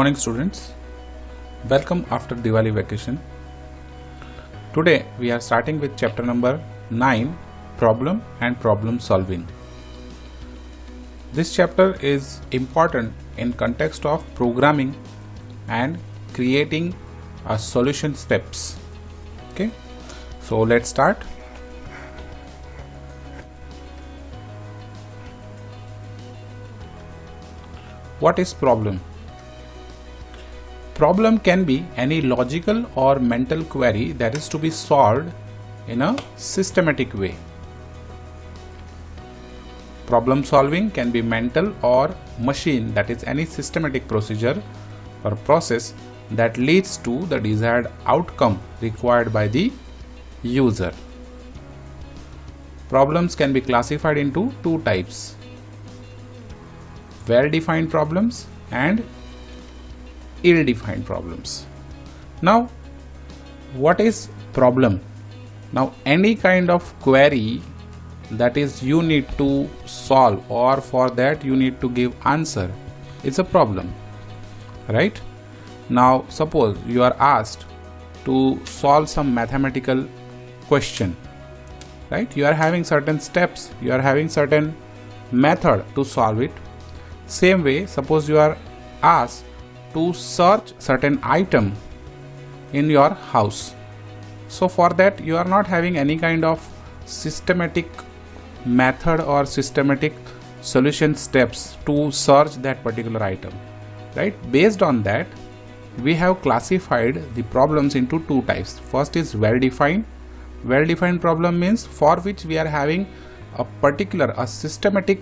morning students, welcome after Diwali vacation. Today we are starting with chapter number 9, problem and problem solving. This chapter is important in context of programming and creating a solution steps. Okay, so let's start. What is problem? Problem can be any logical or mental query that is to be solved in a systematic way. Problem solving can be mental or machine, that is any systematic procedure or process that leads to the desired outcome required by the user. Problems can be classified into two types: well-defined problems and ill-defined problems. Now, what is problem? Now, any kind of query that is you need to solve, or for that you need to give answer, is a problem, right? Now, suppose you are asked to solve some mathematical question, right? You are having certain steps, you are having certain method to solve it. Same way, suppose you are asked to search certain item in your house. So for that you are not having any kind of systematic method or systematic solution steps to search that particular item, right? Based on that, we have classified the problems into two types. First is well-defined. Well-defined problem means for which we are having a systematic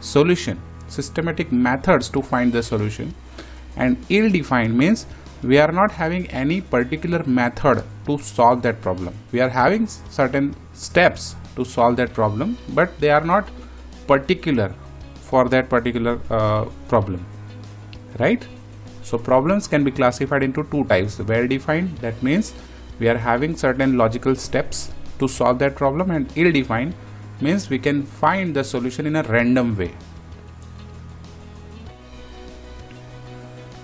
solution, systematic methods to find the solution. And ill-defined means we are not having any particular method to solve that problem. We are having certain steps to solve that problem, but they are not particular for that particular problem, right? So problems can be classified into two types: well-defined, that means we are having certain logical steps to solve that problem, and ill-defined means we can find the solution in a random way.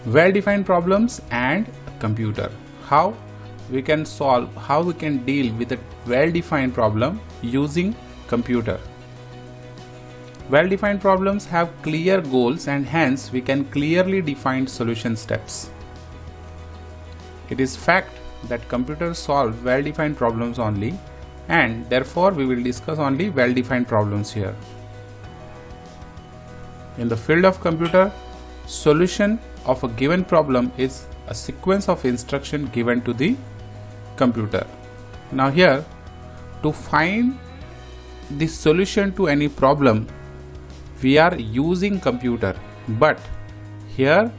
Well-defined problems and computer. How we can solve, how we can deal with a well-defined problem using computer. Well-defined problems have clear goals, and hence we can clearly define solution steps. It is fact that computers solve well-defined problems only, and therefore we will discuss only well-defined problems here. In the field of computer, solution of a given problem is a sequence of instructions given to the computer. Now here, to find the solution to any problem, we are using computer, but here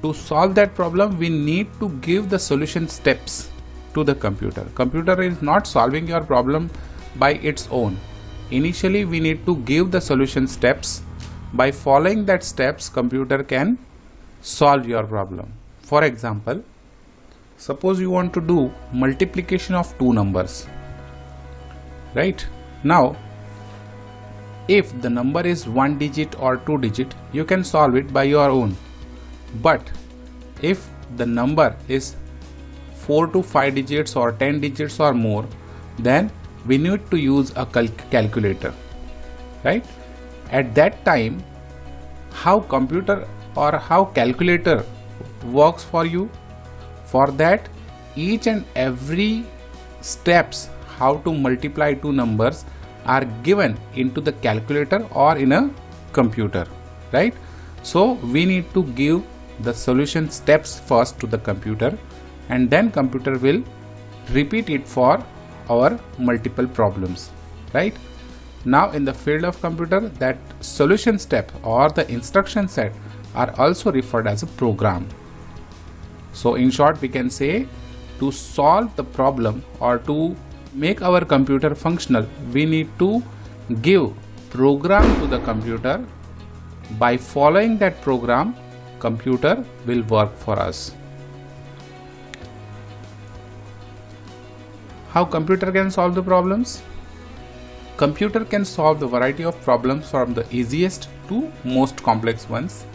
to solve that problem we need to give the solution steps to the computer. Computer is not solving your problem by its own. Initially we need to give the solution steps. By following that steps, computer can solve your problem. For example, suppose you want to do multiplication of two numbers, right? Now, if the number is one digit or two digit, you can solve it by your own. But if the number is 4 to 5 digits or 10 digits or more, then we need to use a calculator, right? At that time, how computer or how calculator works for you? For that, each and every steps how to multiply two numbers are given into the calculator or in a computer, right? So we need to give the solution steps first to the computer, and then computer will repeat it for our multiple problems, right? Now in the field of computer, that solution step or the instruction set are also referred as a program. So in short, we can say to solve the problem or to make our computer functional, we need to give program to the computer. By following that program, computer will work for us. How computer can solve the problems? Computer can solve the variety of problems from the easiest to most complex ones.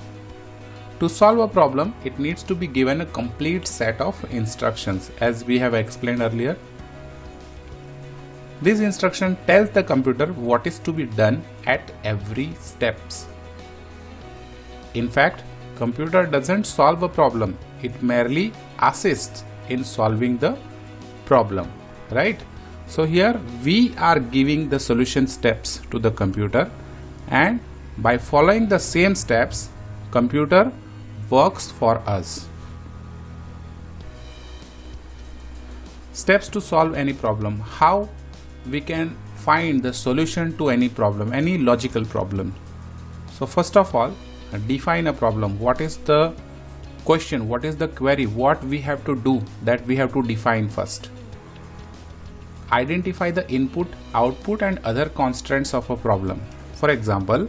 To solve a problem, it needs to be given a complete set of instructions, as we have explained earlier. This instruction tells the computer what is to be done at every steps. In fact, computer doesn't solve a problem, it merely assists in solving the problem, right? So here we are giving the solution steps to the computer, and by following the same steps, computer works for us. Steps to solve any problem. How we can find the solution to any problem, any logical problem. So first of all, define a problem. What is the question? What is the query? What we have to do? That we have to define first. Identify the input, output and other constraints of a problem. For example,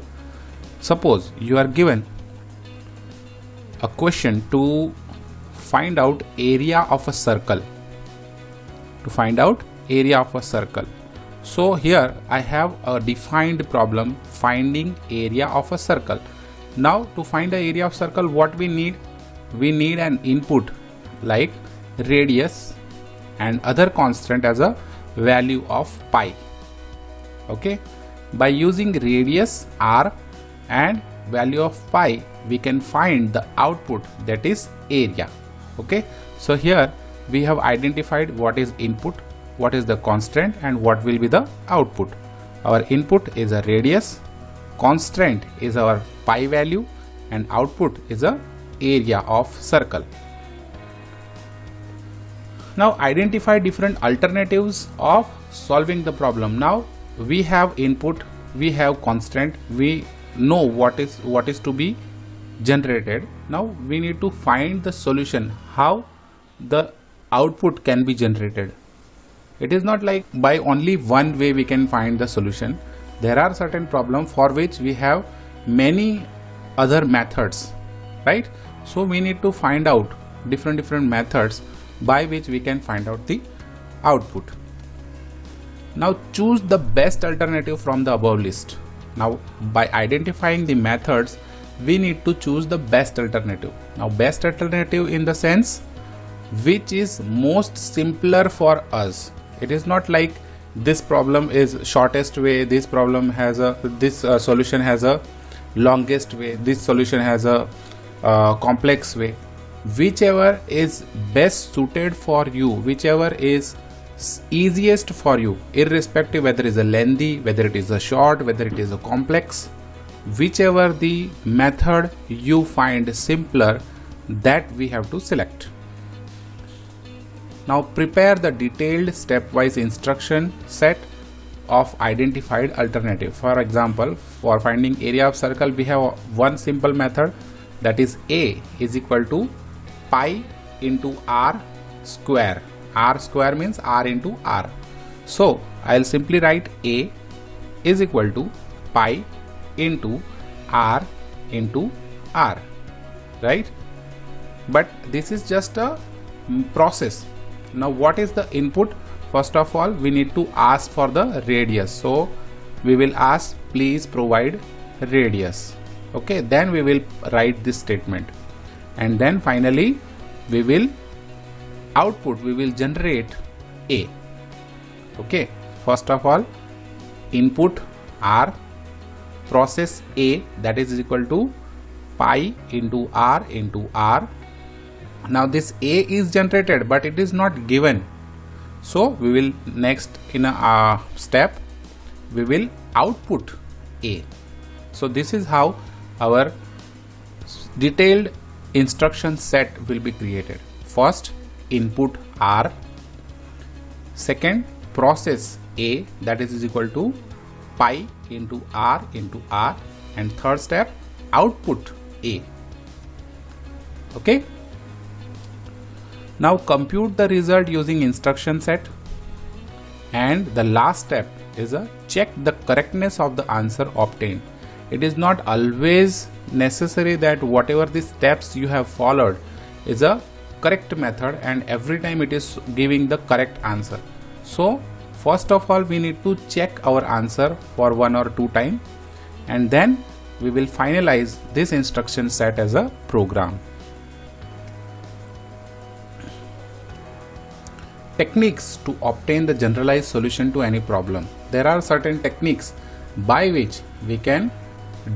suppose you are given a question to find out area of a circle. So here I have a defined problem, finding area of a circle. Now to find the area of circle, what we need? We need an input like radius and other constant as a value of pi. Okay, by using radius r and value of pi, we can find the output, that is area. Okay, so here we have identified what is input, what is the constant and what will be the output. Our input is a radius, constant is our pi value and output is a area of circle. Now identify different alternatives of solving the problem. Now we have input, we have constant, we know what is to be generated. Now we need to find the solution, how the output can be generated. It is not like by only one way we can find the solution. There are certain problems for which we have many other methods, right? So we need to find out different methods by which we can find out the output. Now choose the best alternative from the above list. Now by identifying the methods, we need to choose the best alternative. Now best alternative in the sense which is most simpler for us. It is not like this problem is shortest way, this problem has a solution has a longest way, this solution has a complex way. Whichever is best suited for you, whichever is easiest for you, irrespective whether it is a lengthy, whether it is a short, whether it is a complex, whichever the method you find simpler, that we have to select. Now prepare the detailed stepwise instruction set of identified alternative. For example, for finding area of circle, we have one simple method, that is A is equal to pi into r square. R square means r into r. So I'll simply write A is equal to pi into r into r, right? But this is just a process. Now what is the input? First of all, we need to ask for the radius. So we will ask, please provide radius. Okay, then we will write this statement, and then finally we will output, we will generate A. Okay, first of all, input r, process A, that is equal to pi into r into r. Now this A is generated, but it is not given. So we will next in a step, we will output A. So this is how our detailed instruction set will be created. First, input R. Second, process A, that is equal to pi into R into R. And third step, output A. Okay. Now compute the result using instruction set. And the last step is a check the correctness of the answer obtained. It is not always necessary that whatever the steps you have followed is a correct method and every time it is giving the correct answer. So first of all, we need to check our answer for 1 or 2 times, and then we will finalize this instruction set as a program. Techniques to obtain the generalized solution to any problem. There are certain techniques by which we can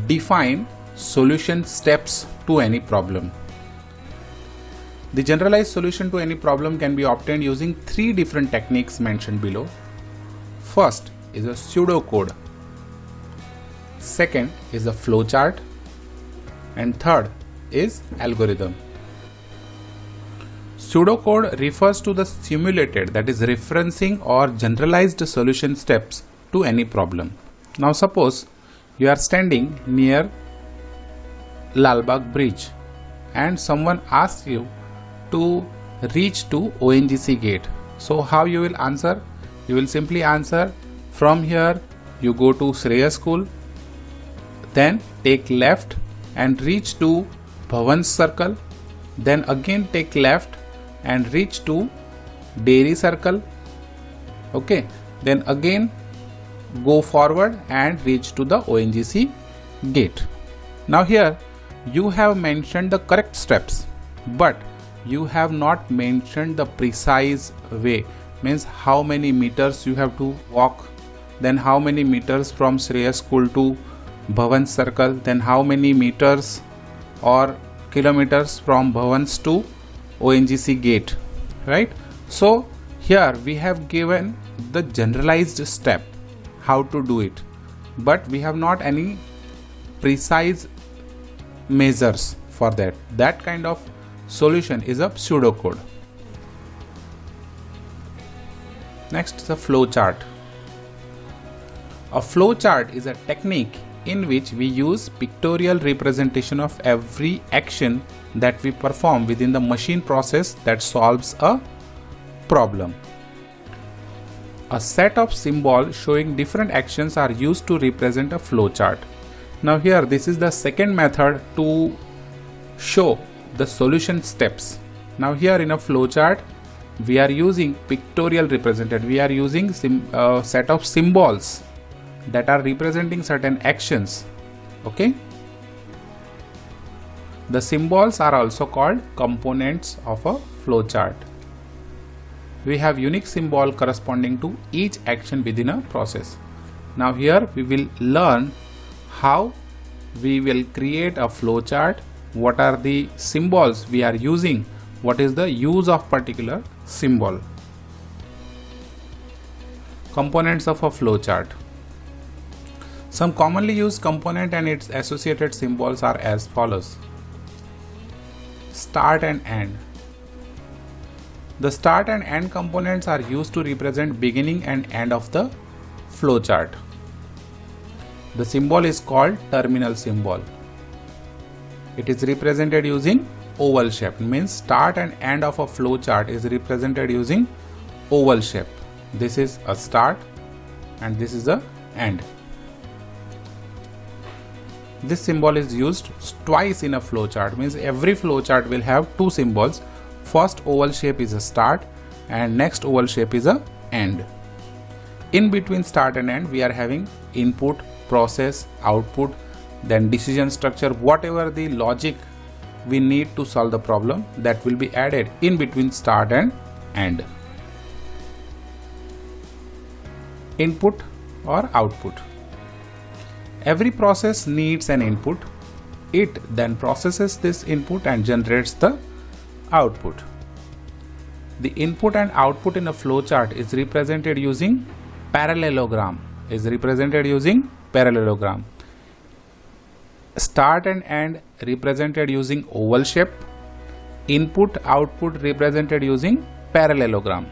define solution steps to any problem. The generalized solution to any problem can be obtained using three different techniques mentioned below. First is a pseudocode, second is a flowchart, and third is algorithm. Pseudocode refers to the simulated, that is referencing or generalized solution steps to any problem. Now suppose you are standing near Lal Bagh Bridge and someone asks you to reach to ONGC gate. So how you will answer? You will simply answer, from here you go to Shreya School, then take left and reach to Bhavan Circle, then again take left and reach to Dairy Circle. Okay, then again go forward and reach to the ONGC gate. Now here you have mentioned the correct steps, but you have not mentioned the precise way, means how many meters you have to walk, then how many meters from Shreya School to Bhavan Circle, then how many meters or kilometers from Bhavans to ONGC gate, right? So here we have given the generalized step how to do it, but we have not any precise measures for that. That kind of solution is a pseudocode. Next is a flowchart. A flowchart is a technique in which we use pictorial representation of every action that we perform within the machine process that solves a problem. A set of symbols showing different actions are used to represent a flowchart. Now here this is the second method to show the solution steps. Now here in a flowchart we are using pictorial represented. We are using set of symbols that are representing certain actions. Okay, the symbols are also called components of a flowchart. We have unique symbol corresponding to each action within a process. Now here we will learn how we will create a flowchart, what are the symbols we are using, what is the use of particular symbol. Components of a flowchart. Some commonly used component and its associated symbols are as follows. Start and end. The start and end components are used to represent beginning and end of the flowchart. The symbol is called terminal symbol. It is represented using oval shape, means start and end of a flowchart is represented using oval shape. This is a start and this is the end. This symbol is used twice in a flowchart, means every flowchart will have two symbols. First oval shape is a start and next oval shape is a end. In between start and end we are having input, process, output, then decision structure, whatever the logic we need to solve the problem, that will be added in between start and end. Input or output. Every process needs an input. It then processes this input and generates the output. The input and output in a flowchart is represented using parallelogram. Start and end represented using oval shape. Input output represented using parallelogram.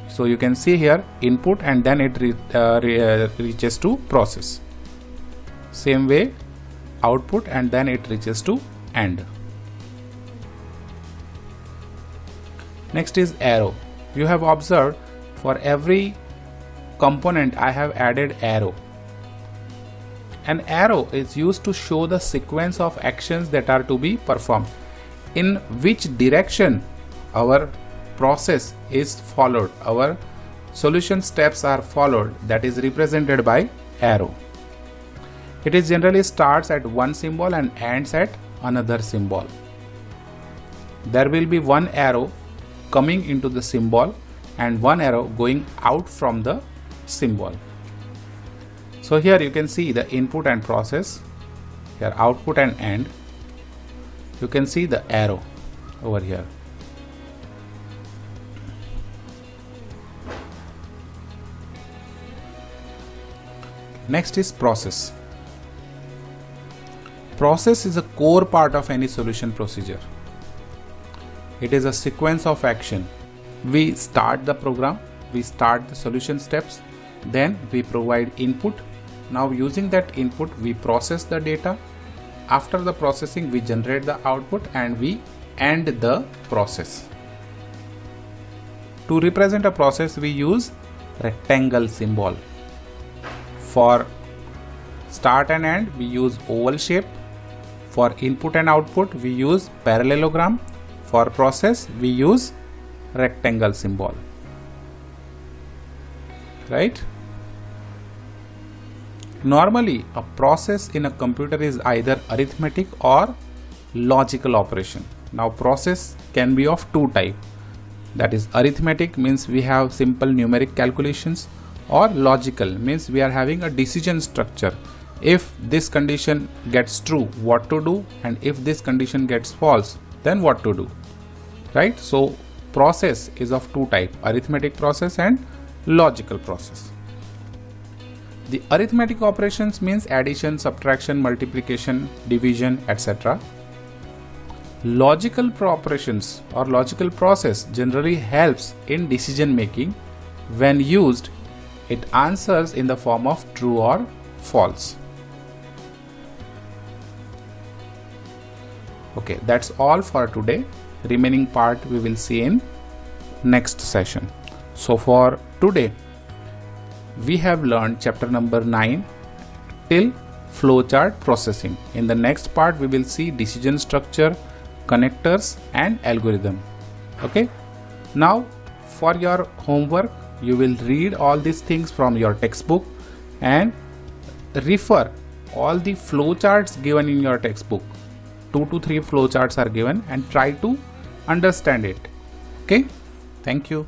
So you can see here input and then it reaches to process. Same way output and then it reaches to end. Next is arrow. You have observed for every component I have added arrow. An arrow is used to show the sequence of actions that are to be performed, in which direction our process is followed, our solution steps are followed, that is represented by arrow. It is generally starts at one symbol and ends at another symbol. There will be one arrow coming into the symbol and one arrow going out from the symbol. So here you can see the input and process, here output and end. You can see the arrow over here. Next is process. Process is a core part of any solution procedure. It is a sequence of action. We start the program, we start the solution steps, then we provide input. Now using that input, we process the data. After the processing, we generate the output and we end the process. To represent a process, we use rectangle symbol. For start and end, we use oval shape. For input and output, we use parallelogram. For process, we use rectangle symbol. Right? Normally, a process in a computer is either arithmetic or logical operation. Now, process can be of two types. That is, arithmetic means we have simple numeric calculations, or logical means we are having a decision structure. If this condition gets true, what to do, and if this condition gets false, then what to do. Right? So, process is of two types, arithmetic process and logical process. The arithmetic operations means addition, subtraction, multiplication, division, etc. Logical operations or logical process generally helps in decision making. When used, it answers in the form of true or false. Okay, that's all for today. Remaining part we will see in next session. So for today, we have learned chapter number 9 till flowchart processing. In the next part, we will see decision structure, connectors and algorithm. Okay. Now for your homework, you will read all these things from your textbook and refer all the flowcharts given in your textbook. 2 to 3 flowcharts are given and try to understand it. Okay. Thank you.